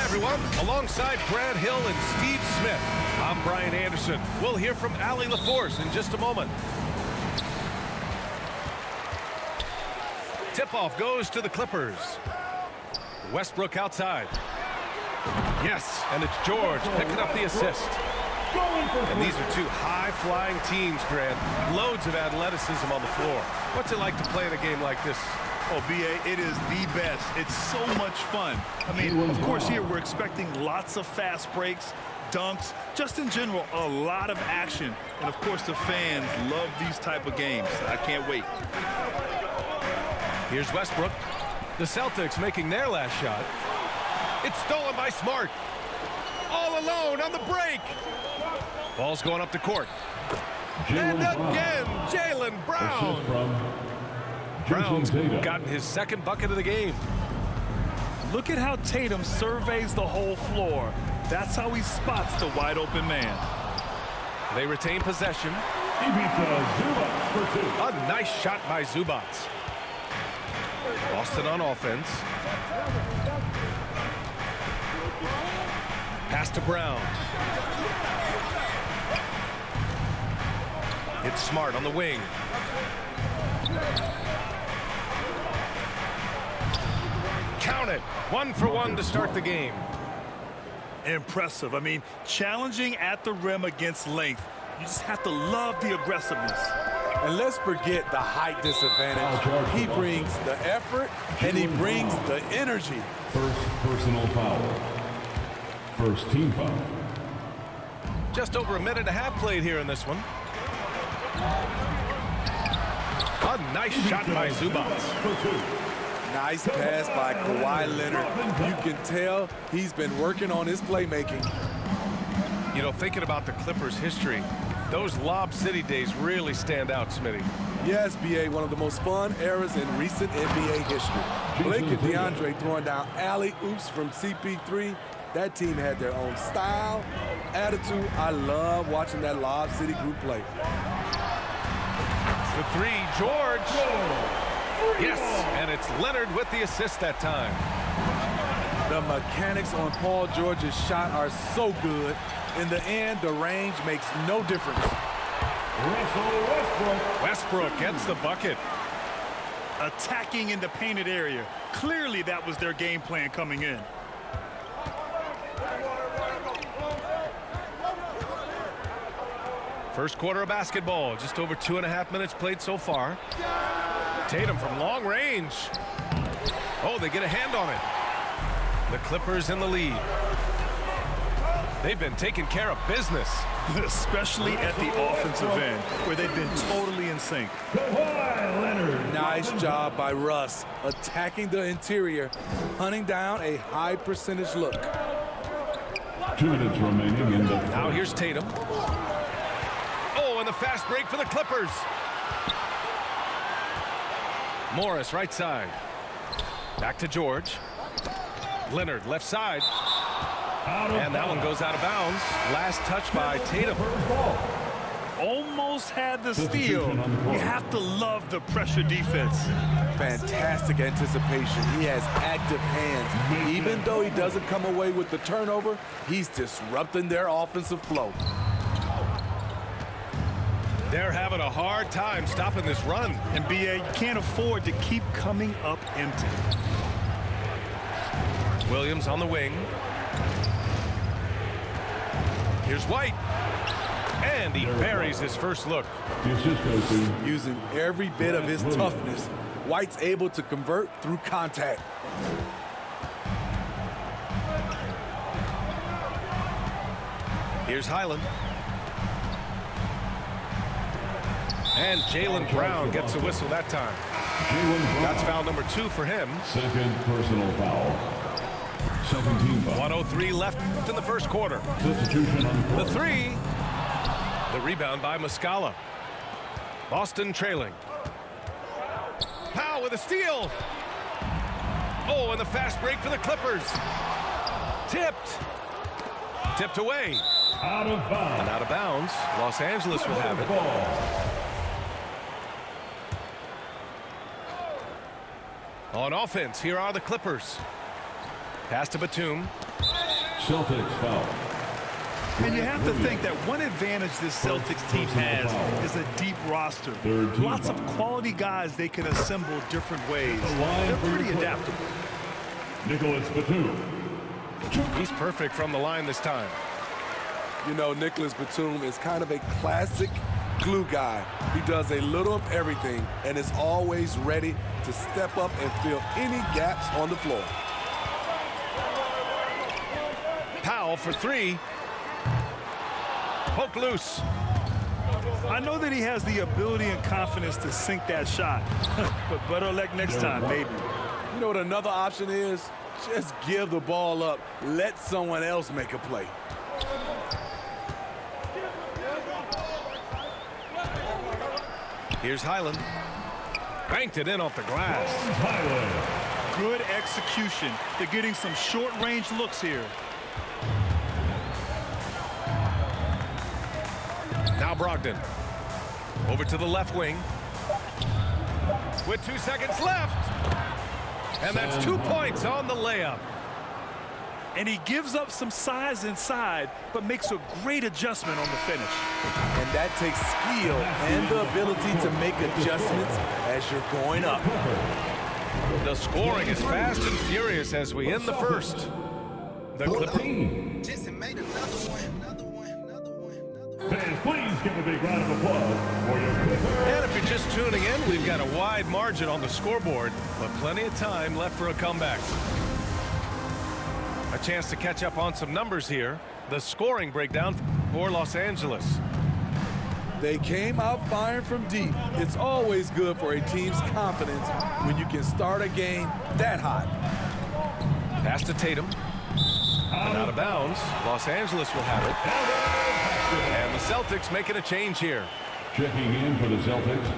everyone. Alongside Brad Hill and Steve Smith, I'm Brian Anderson. We'll hear from Allie LaForce in just a moment. Tip-off goes to the Clippers. Westbrook outside. Yes, and it's George picking up the assist. And these are two high-flying teams, Grant. Loads of athleticism on the floor. What's it like to play in a game like this? Oh, B.A., it is the best. It's so much fun. I mean, of course, here we're expecting lots of fast breaks, dunks, just in general, a lot of action. And, of course, the fans love these type of games. I can't wait. Here's Westbrook. The Celtics making their last shot. It's stolen by Smart. All alone on the break. Ball's going up the court. And again, Jaylen Brown. Brown's gotten his second bucket of the game. Look at how Tatum surveys the whole floor. That's how he spots the wide open man. They retain possession. A nice shot by Zubac. Boston on offense. Pass to Brown. It's Smart on the wing. Count it. 1-for-1 to start the game. Impressive. I mean, challenging at the rim against length. You just have to love the aggressiveness. And let's forget the height disadvantage. He brings the effort, and he brings the energy. First personal foul. First team foul. Just over a minute and a half played here in this one. A nice shot by Zubac. Nice pass by Kawhi Leonard. You can tell he's been working on his playmaking. You know, thinking about the Clippers' history, those Lob City days really stand out, Smitty. Yes, B.A., one of the most fun eras in recent NBA history. Blake and DeAndre throwing down alley-oops from CP3. That team had their own style, attitude. I love watching that Lob City group play. The three, George. Yes, and it's Leonard with the assist that time. The mechanics on Paul George's shot are so good. In the end, the range makes no difference. Westbrook gets the bucket. Attacking in the painted area. Clearly that was their game plan coming in. First quarter of basketball, just over 2.5 minutes played so far. Tatum from long range. Oh, they get a hand on it. The Clippers in the lead. They've been taking care of business. Especially at the offensive end, where they've been totally in sync. Nice job by Russ, attacking the interior, hunting down a high percentage look. 2 minutes remaining in the Now here's Tatum. Oh, and the fast break for the Clippers. Morris right side. Back to George. Leonard left side. And that one goes out of bounds. Last touch by Tatum. Almost had the steal. You have to love the pressure defense. Fantastic anticipation. He has active hands. Even though he doesn't come away with the turnover, he's disrupting their offensive flow. They're having a hard time stopping this run. And B.A., you can't afford to keep coming up empty. Williams on the wing. Here's White. And he buries his first look. Using every bit of his toughness, White's able to convert through contact. Here's Highland. And Jaylen Brown gets a whistle that time. That's foul number 2 for him. Second personal foul. Second team foul. 1:03 left in the first quarter. Substitution on The three. The rebound by Muscala. Boston trailing. Powell with a steal. Oh, and the fast break for the Clippers. Tipped. Tipped away. out of bounds. And out of bounds. Los Angeles will have it. On offense, here are the Clippers. Pass to Batum. Celtics foul. And you have to think that one advantage this Celtics team has is a deep roster. Lots of quality guys they can assemble different ways. They're pretty adaptable. Nicholas Batum. He's perfect from the line this time. You know, Nicholas Batum is kind of a classic glue guy. He does a little of everything and is always ready to step up and fill any gaps on the floor. Powell for three. Poke loose. I know that he has the ability and confidence to sink that shot, but better luck next time, maybe. You know what another option is? Just give the ball up. Let someone else make a play. Here's Highland. Banked it in off the glass. Good execution. They're getting some short-range looks here. Now Brogdon. Over to the left wing. With 2 seconds left. And that's 2 points on the layup. And he gives up some size inside, but makes a great adjustment on the finish. And that takes skill and the ability to make adjustments as you're going up. The scoring is fast and furious as we end the first. The Clippers. Fans, please give a big round of applause for your Clippers. And if you're just tuning in, we've got a wide margin on the scoreboard, but plenty of time left for a comeback. A chance to catch up on some numbers here. The scoring breakdown for Los Angeles. They came out firing from deep. It's always good for a team's confidence when you can start a game that hot. Pass to Tatum. And out of bounds. Los Angeles will have it. And the Celtics making a change here. Checking in for the Celtics,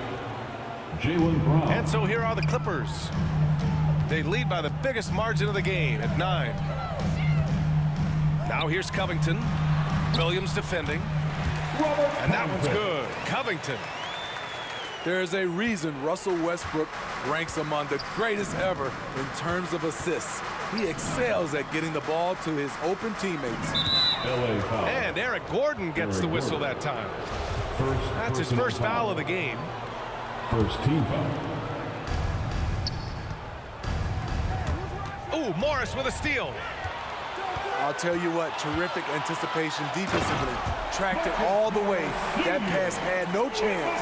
Jaylen Brown. And so here are the Clippers. They lead by the biggest margin of the game at 9. Now here's Covington. Williams defending. And that one's good. Covington. There's a reason Russell Westbrook ranks among the greatest ever in terms of assists. He excels at getting the ball to his open teammates. LA foul. And Eric Gordon gets the whistle that time. That's his first foul of the game. First team foul. Ooh, Morris with a steal. I'll tell you what, terrific anticipation defensively. Tracked it all the way. That pass had no chance.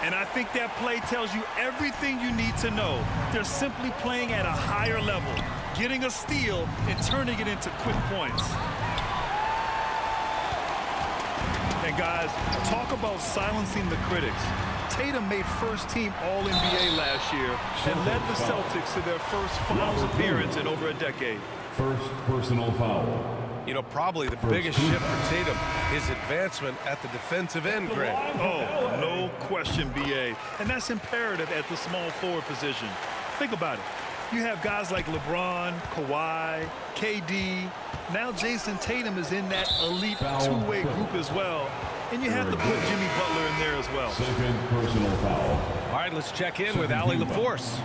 And I think that play tells you everything you need to know. They're simply playing at a higher level, getting a steal and turning it into quick points. And guys, talk about silencing the critics. Tatum made first-team All-NBA last year and led the Celtics to their first finals appearance in over a decade. First personal foul. You know, probably the biggest shift for Tatum, his advancement at the defensive end, Greg. Oh, no question, B.A. And that's imperative at the small forward position. Think about it. You have guys like LeBron, Kawhi, KD. Now Jason Tatum is in that elite two-way group as well. And you have to put Jimmy Butler in there as well. Second personal foul. All right, let's check in with Allie LaForce.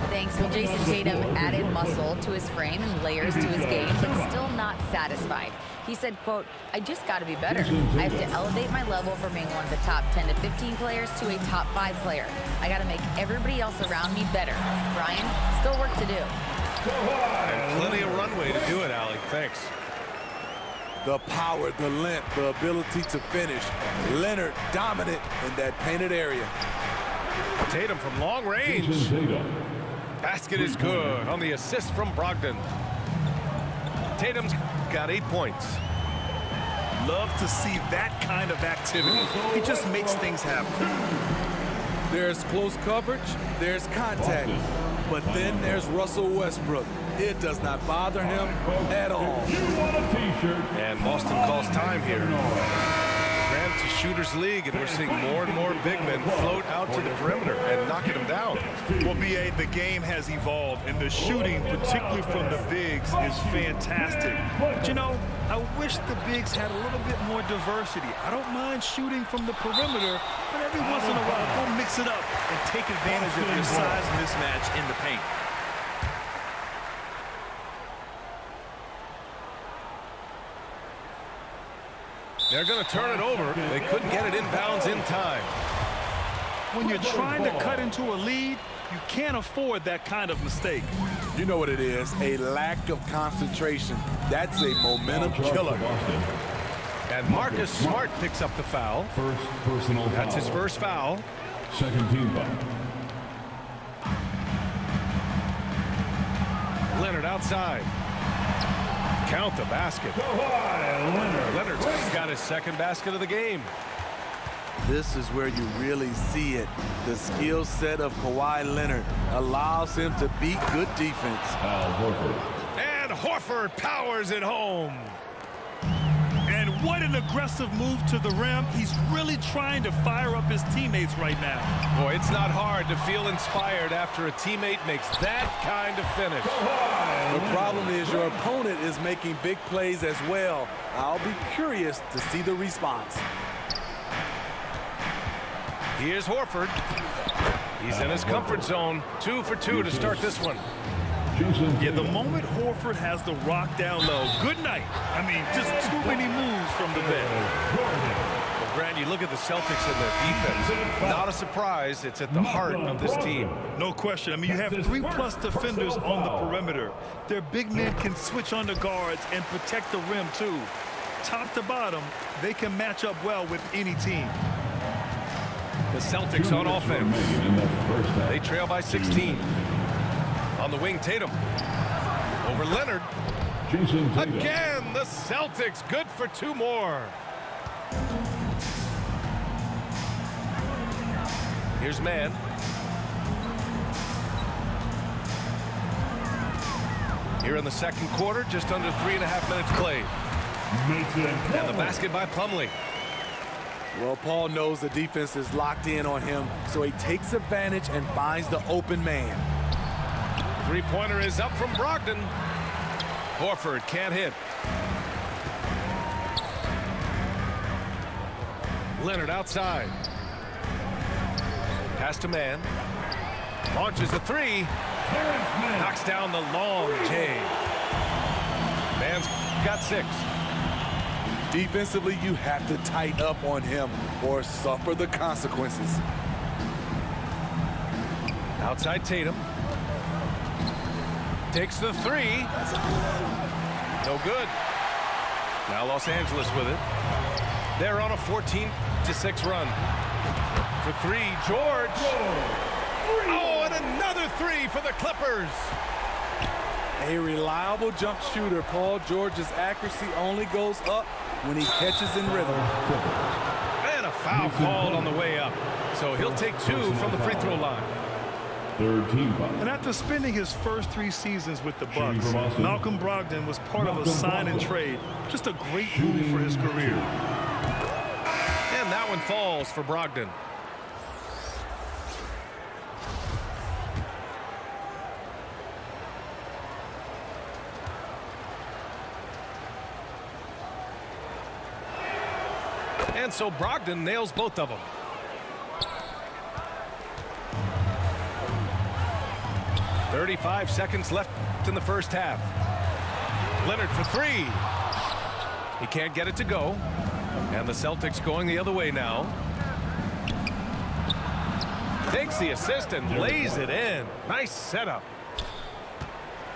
Thanks. Well, Jason Tatum added muscle to his frame and layers to his game, but still not satisfied. He said, quote, "I just got to be better. I have to elevate my level from being one of the top 10 to 15 players to a top 5 player. I got to make everybody else around me better. Brian, still work to do." And plenty of runway to do it, Allie. Thanks. The power, the length, the ability to finish. Leonard dominant in that painted area. Tatum from long range. Jason Tatum. Basket is good on the assist from Brogdon. Tatum's got 8 points. Love to see that kind of activity. He just makes things happen. There's close coverage, there's contact, but then there's Russell Westbrook. It does not bother him at all. You want a t-shirt? And Boston calls time here. Grant to Shooters League, and we're seeing more and more big men float out to the perimeter and knocking them down. Well, B.A., the game has evolved, and the shooting, particularly from the bigs, is fantastic. But, you know, I wish the bigs had a little bit more diversity. I don't mind shooting from the perimeter, but every once in a while, go mix it up and take advantage of your size mismatch in the paint. They're going to turn it over. They couldn't get it inbounds in time. When you're trying to cut into a lead, you can't afford that kind of mistake. You know what it is, a lack of concentration. That's a momentum killer. And Marcus Smart picks up the foul. First personal foul. That's his first foul. Second team foul. Leonard outside. Count the basket. Kawhi Leonard. Leonard's got his second basket of the game. This is where you really see it. The skill set of Kawhi Leonard allows him to beat good defense. Al Horford. And Horford powers it home. And what an aggressive move to the rim. He's really trying to fire up his teammates right now. Boy, it's not hard to feel inspired after a teammate makes that kind of finish. The problem is your opponent is making big plays as well. I'll be curious to see the response. Here's Horford. He's in his comfort zone. 2 for 2 to start this one. Yeah, the moment Horford has the rock down low, good night. I mean, just too many moves from the bench. Well, Grant, you look at the Celtics and their defense. Not a surprise. It's at the heart of this team. No question. I mean, you have 3+ defenders on the perimeter. Their big men can switch on the guards and protect the rim, too. Top to bottom, they can match up well with any team. The Celtics on offense. They trail by 16. On the wing, Tatum. Over Leonard. Again, the Celtics good for 2 more. Here's Mann. Here in the second quarter, just under 3.5 minutes played. And the basket by Plumlee. Well, Paul knows the defense is locked in on him, so he takes advantage and finds the open man. Three-pointer is up from Brogdon. Horford can't hit. Leonard outside. Pass to Mann. Launches the 3. Knocks down the long J. Mann's got 6. Defensively, you have to tighten up on him or suffer the consequences. Outside Tatum. Takes the 3. No good. Now Los Angeles with it. They're on a 14-6 run. For 3, George. Oh, and another 3 for the Clippers. A reliable jump shooter. Paul George's accuracy only goes up when he catches in rhythm. And a foul called on the way up. So he'll take 2 from the free throw line. Third team foul. And after spending his first 3 seasons with the Bucks, Malcolm Brogdon was part of a sign and trade. Just a great move for his career. And that one falls for Brogdon. And so Brogdon nails both of them. .35 seconds left in the first half. Leonard for 3. He can't get it to go. And the Celtics going the other way now. Takes the assist and lays it in. Nice setup.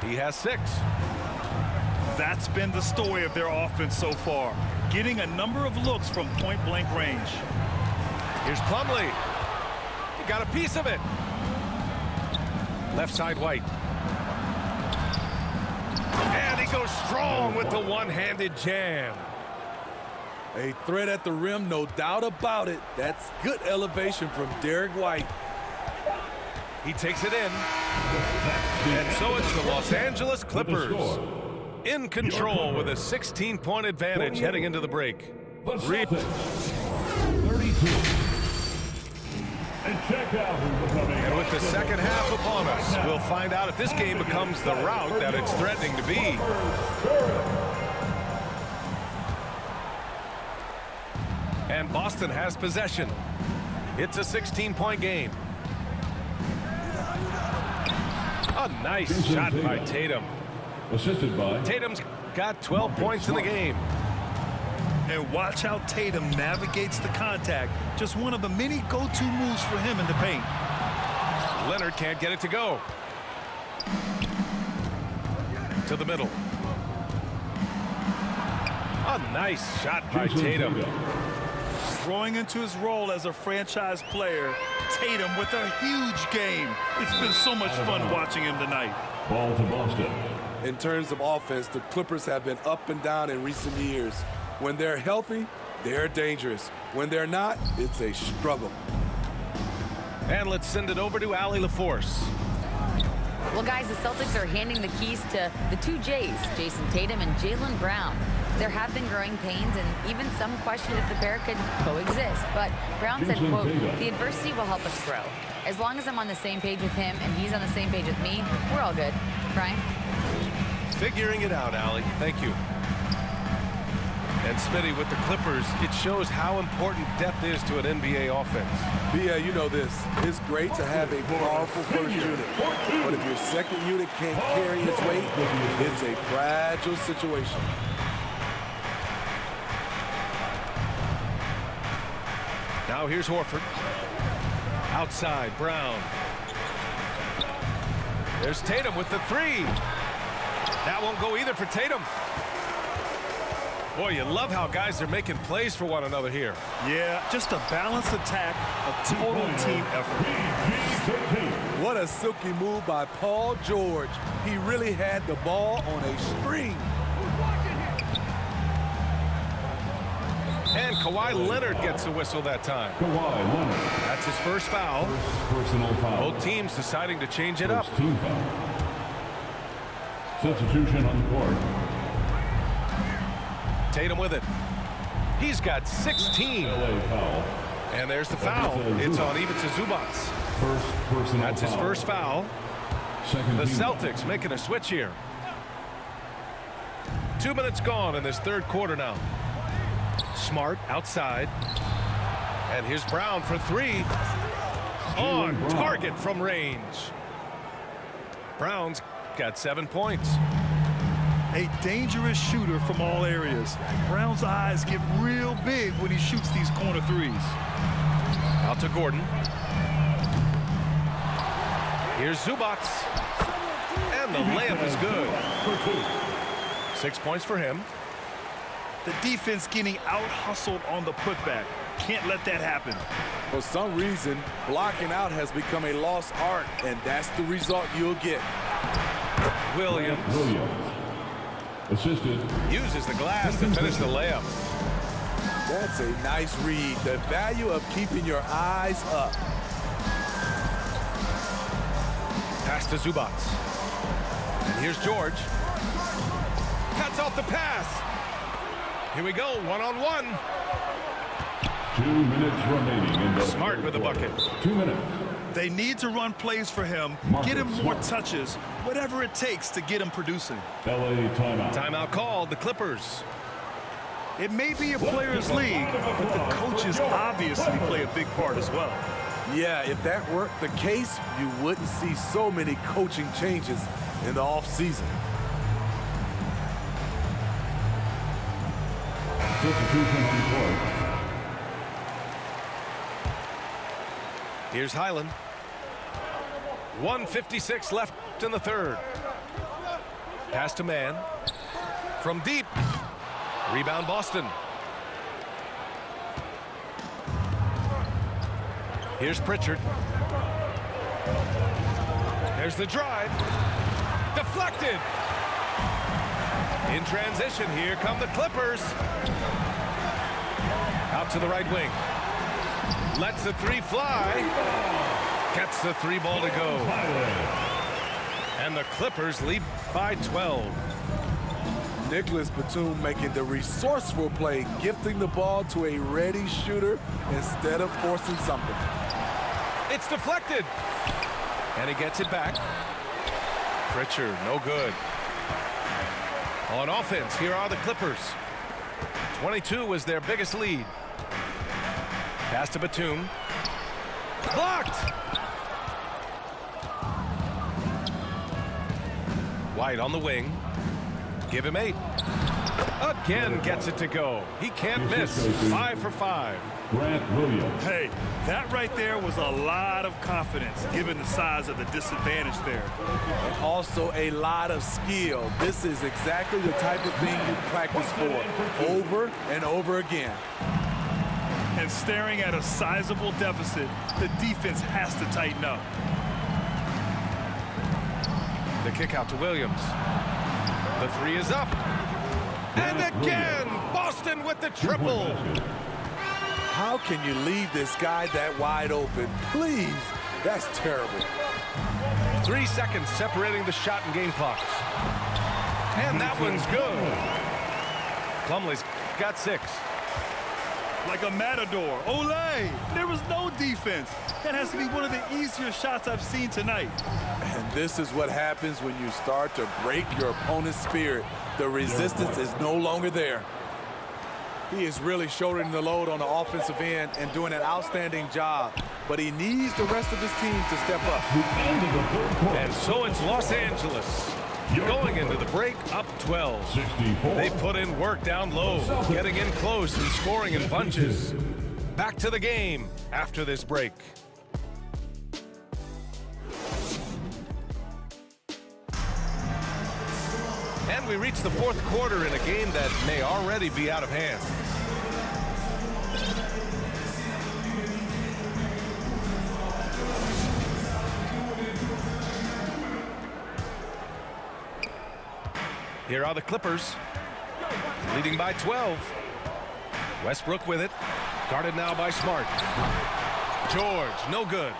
He has 6. That's been the story of their offense so far. Getting a number of looks from point-blank range. Here's Plumlee. He got a piece of it. Left side White. And he goes strong with the one-handed jam. A threat at the rim, no doubt about it. That's good elevation from Derek White. He takes it in. And so it's the Los Angeles Clippers in control with a 16-point advantage heading into the break. The Celtics, 32. And with the second half upon us, we'll find out if this game becomes the rout that it's threatening to be. And Boston has possession. It's a 16-point game. A nice shot by Tatum. Assisted by Tatum's got 12 points in the game. And watch how Tatum navigates the contact. Just one of the many go-to moves for him in the paint. Leonard can't get it to go. To the middle. A nice shot by Tatum. Growing into his role as a franchise player, Tatum with a huge game. It's been so much fun watching him tonight. Ball to Boston. In terms of offense, the Clippers have been up and down in recent years. When they're healthy, they're dangerous. When they're not, it's a struggle. And let's send it over to Allie LaForce. Well, guys, the Celtics are handing the keys to the two J's, Jason Tatum and Jaylen Brown. There have been growing pains, and even some question if the pair could coexist. But Brown said, quote, the adversity will help us grow. As long as I'm on the same page with him and he's on the same page with me, we're all good. Brian? Figuring it out, Allie. Thank you. And Smitty, with the Clippers, it shows how important depth is to an NBA offense. Yeah, you know this. It's great to have a powerful first unit. But if your second unit can't carry its weight, it's a fragile situation. Now here's Horford. Outside, Brown. There's Tatum with the three. That won't go either for Tatum. Boy, you love how guys are making plays for one another here. Yeah, just a balanced attack, a total team effort. What a silky move by Paul George. He really had the ball on a string. And Kawhi Leonard gets a whistle that time. Kawhi Leonard. That's his first foul. Personal foul. Both teams deciding to change it up. First team foul. Substitution on the court. Tatum with it. He's got 16. LA foul. And there's the foul. It's on Ivica Zubac. First personal That's his foul. first foul. Second The team Celtics making a switch here. 2 minutes gone in this third quarter now. Smart outside. And here's Brown for three. On target from range. Brown's got 7 points. A dangerous shooter from all areas. Brown's eyes get real big when he shoots these corner threes. Out to Gordon. Here's Zubac. And the layup is good. 6 points for him. The defense getting out-hustled on the putback. Can't let that happen. For some reason, blocking out has become a lost art, and that's the result you'll get. Williams assisted. uses the glass to finish the layup. That's a nice read. The value of keeping your eyes up. Pass to Zubac. And here's George. Cuts off the pass. Here we go, one-on-one. 2 minutes remaining in the Smart with the bucket. 2 minutes. They need to run plays for him, get him more touches, whatever it takes to get him producing. LA timeout. Timeout called, the Clippers. It may be a players' league, but the coaches obviously play a big part as well. Yeah, if that weren't the case, you wouldn't see so many coaching changes in the offseason. Substitution on the court. Here's Highland. 1:56 left in the third. Pass to Man. From deep. Rebound Boston. Here's Pritchard. There's the drive. Deflected. In transition, here come the Clippers. Out to the right wing. Lets the three fly. Gets the three ball to go. And the Clippers lead by 12. Nicholas Batum making the resourceful play, gifting the ball to a ready shooter instead of forcing something. It's deflected. And he gets it back. Pritchard, no good. On offense, here are the Clippers. 22 was their biggest lead. Pass to Batum. Blocked. White on the wing. Give him 8. Again gets it to go. He can't miss. 5 for 5. Grant Williams. Hey, that right there was a lot of confidence given the size of the disadvantage there. And also a lot of skill. This is exactly the type of thing you practice for over and over again. And staring at a sizable deficit, the defense has to tighten up. The kick out to Williams. The three is up. And again, Boston with the triple. How can you leave this guy that wide open? Please, that's terrible. 3 seconds separating the shot and game clocks. And that one's good. Plumlee's got 6. Like a matador. Olay! There was no defense. That has to be one of the easier shots I've seen tonight. And this is what happens when you start to break your opponent's spirit. The resistance is no longer there. He is really shouldering the load on the offensive end and doing an outstanding job. But he needs the rest of his team to step up. And so it's Los Angeles going into the break up 12. 64. They put in work down low, getting in close and scoring in bunches. Back to the game after this break. And we reach the 4th quarter in a game that may already be out of hand. Here are the Clippers, leading by 12. Westbrook with it, guarded now by Smart. George, no good.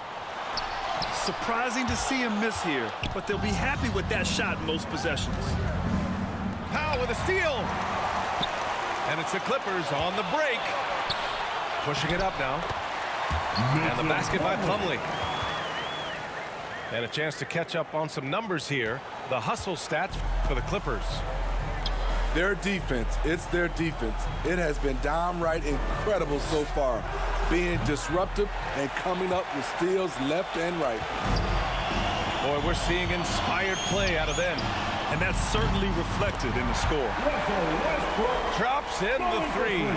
Surprising to see him miss here, but they'll be happy with that shot most possessions. Powell with a steal. And it's the Clippers on the break. Pushing it up now. And the basket by Plumlee. And a chance to catch up on some numbers here. The hustle stats for the Clippers. Their defense, it's their defense. It has been downright incredible so far, being disruptive and coming up with steals left and right. Boy, we're seeing inspired play out of them. And that's certainly reflected in the score. Drops in the 3.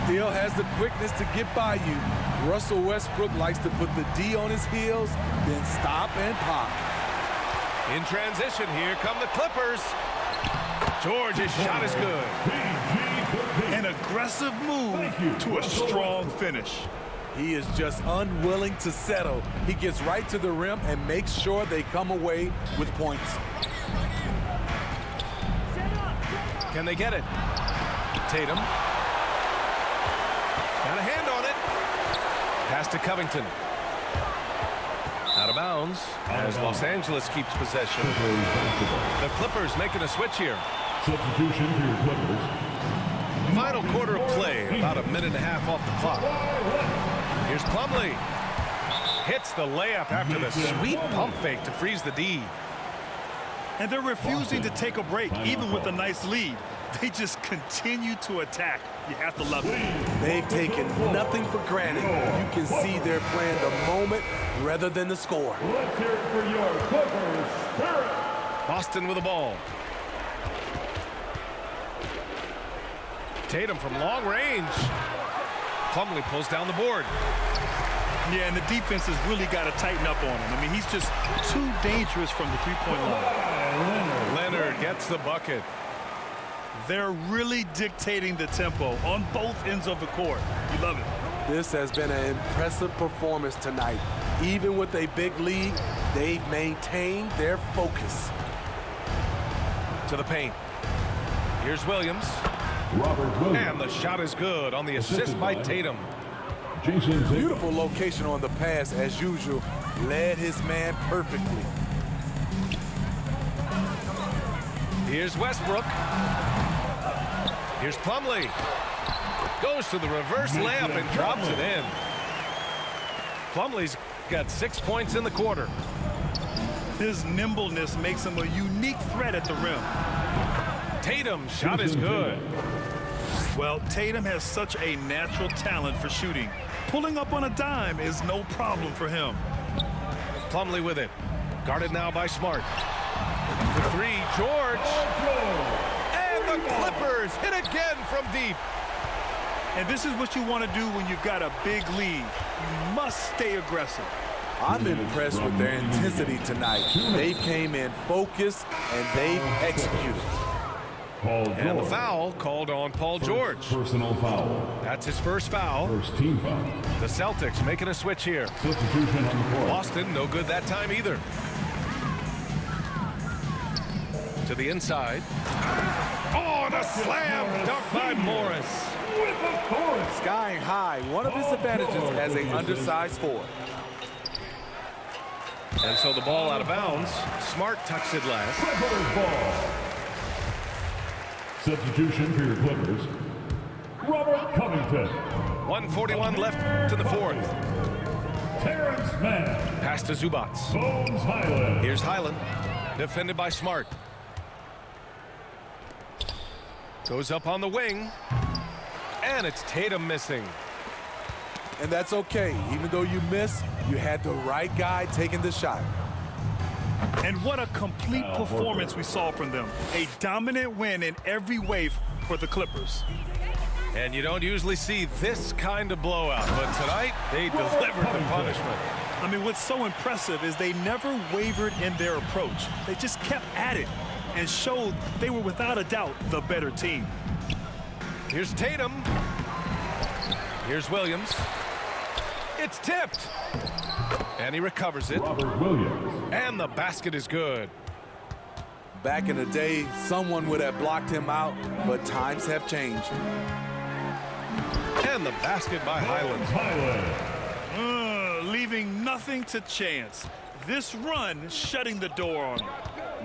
Still has the quickness to get by you. Russell Westbrook likes to put the D on his heels, then stop and pop. In transition, here come the Clippers. George's shot is good. An aggressive move to a strong finish. He is just unwilling to settle. He gets right to the rim and makes sure they come away with points. Can they get it? Tatum. Got a hand on it. Pass to Covington. Out of bounds as Los Angeles keeps possession. The Clippers making a switch here. Substitution for your Clippers. Final quarter of play, about a minute and a half off the clock. Here's Plumlee. Hits the layup after the sweet pump fake to freeze the D. And they're refusing to take a break, even with a nice lead. They just continue to attack. You have to love it. They've taken nothing for granted. You can see they're playing the moment rather than the score. Let's hear it for your Clippers Spirit. Boston with the ball. Tatum from long range. Plumlee pulls down the board. Yeah, and the defense has really got to tighten up on him. I mean, he's just too dangerous from the three-point line. Leonard gets the bucket. They're really dictating the tempo on both ends of the court. You love it. This has been an impressive performance tonight. Even with a big lead, they've maintained their focus. To the paint. Here's Williams. Robert Williams. And the shot is good on the assist by Tatum. Jason Tatum. Beautiful location on the pass, as usual. Led his man perfectly. Here's Westbrook. Here's Plumlee. Goes to the reverse layup and drops it in. Plumlee's got 6 points in the quarter. His nimbleness makes him a unique threat at the rim. Tatum's shot is good. Well, Tatum has such a natural talent for shooting. Pulling up on a dime is no problem for him. Plumlee with it. Guarded now by Smart. The 3, George. And the Clippers hit again from deep. And this is what you want to do when you've got a big lead. You must stay aggressive. I'm impressed with their intensity tonight. They came in focused and they executed. Paul And the George. foul called on Paul George. Personal foul. That's his first foul. First team foul. The Celtics making a switch here. Substitution on the court. Boston, no good that time either. To the inside. Oh, and a slam dunk by Morris. With authority. Skying high, one of his advantages as an undersized forward. And so the ball out of bounds. Smart tucks it last. Clippers ball. Substitution for your Clippers. Robert Covington. 1:41 left to the fourth. Terrence Mann. Pass to Zubac. Bones Highland. Here's Highland. Defended by Smart. Goes up on the wing. And it's Tatum missing. And that's okay. Even though you miss, you had the right guy taking the shot. And what a complete performance we saw from them. A dominant win in every way for the Clippers. And you don't usually see this kind of blowout, but tonight they delivered the punishment. I mean, what's so impressive is they never wavered in their approach. They just kept at it and showed they were without a doubt the better team. Here's Tatum. Here's Williams. It's tipped. And he recovers it. Robert Williams. And the basket is good. Back in the day, someone would have blocked him out, but times have changed. And the basket by Highland. Highland. Leaving nothing to chance. This run shutting the door on them.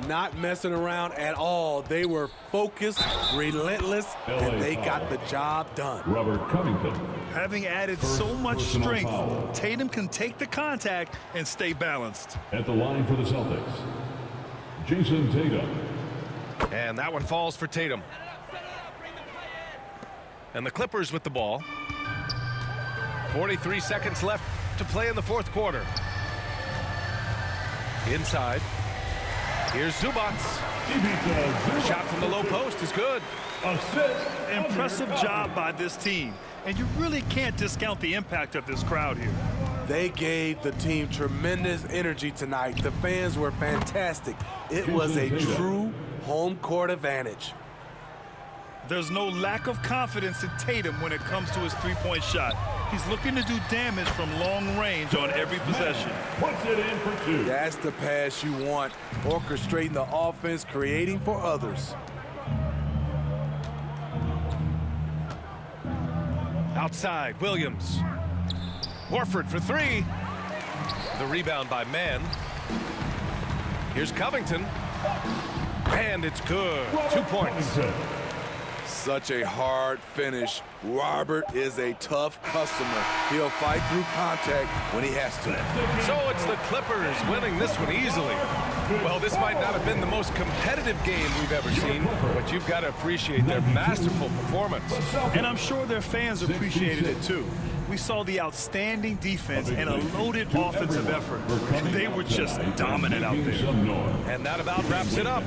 Not messing around at all. They were focused, relentless, and they got the job done. Robert Covington. Having added so much personal strength, foul. Tatum can take the contact and stay balanced. At the line for the Celtics. Jason Tatum. And that one falls for Tatum. And the Clippers with the ball. 43 seconds left to play in the fourth quarter. Inside. Here's Zubac. Shot from the low post is good. Assist. Impressive job by this team. And you really can't discount the impact of this crowd here. They gave the team tremendous energy tonight. The fans were fantastic. It was a true home court advantage. There's no lack of confidence in Tatum when it comes to his three-point shot. He's looking to do damage from long range on every possession. Puts it in for two. That's the pass you want. Orchestrating the offense, creating for others. Outside, Williams. Horford for three. The rebound by Mann. Here's Covington. And it's good. 2 points. Such a hard finish. Robert is a tough customer. He'll fight through contact when he has to. So it's the Clippers winning this one easily. Well, this might not have been the most competitive game we've ever seen, but you've got to appreciate their masterful performance. And I'm sure their fans appreciated it too. We saw the outstanding defense and a loaded offensive effort. They were just dominant out there. And that about wraps it up.